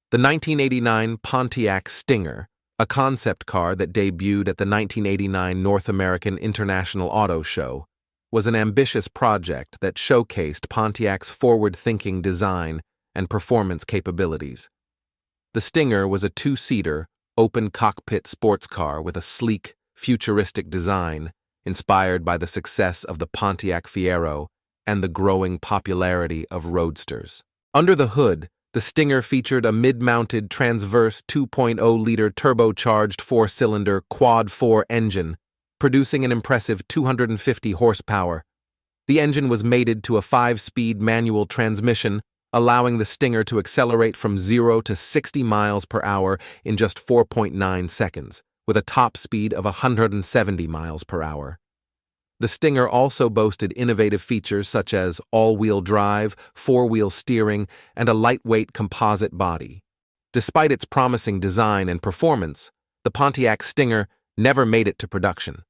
The 1989 Pontiac Stinger, a concept car that debuted at the 1989 North American International Auto Show, was an ambitious project that showcased Pontiac's forward-thinking design and performance capabilities. The Stinger was a two-seater, open-cockpit sports car with a sleek, futuristic design, inspired by the success of the Pontiac Fiero and the growing popularity of roadsters. Under the hood, the Stinger featured a mid-mounted transverse 2.0-liter turbocharged four-cylinder quad-4 engine, producing an impressive 250 horsepower. The engine was mated to a 5-speed manual transmission, allowing the Stinger to accelerate from 0 to 60 miles per hour in just 4.9 seconds, with a top speed of 170 miles per hour. The Stinger also boasted innovative features such as all-wheel drive, four-wheel steering, and a lightweight composite body. Despite its promising design and performance, the Pontiac Stinger never made it to production.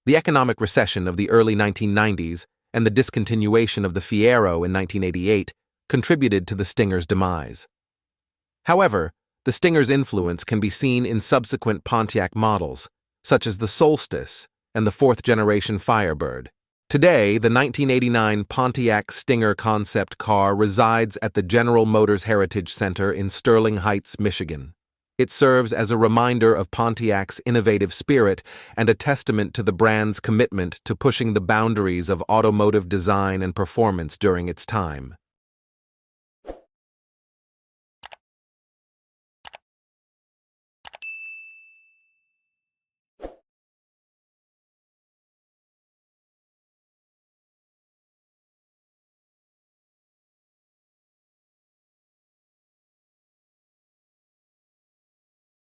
The economic recession of the early 1990s and the discontinuation of the Fiero in 1988 contributed to the Stinger's demise. However, the Stinger's influence can be seen in subsequent Pontiac models, such as the Solstice and the fourth-generation Firebird. Today, the 1989 Pontiac Stinger Concept car resides at the General Motors Heritage Center in Sterling Heights, Michigan. It serves as a reminder of Pontiac's innovative spirit and a testament to the brand's commitment to pushing the boundaries of automotive design and performance during its time.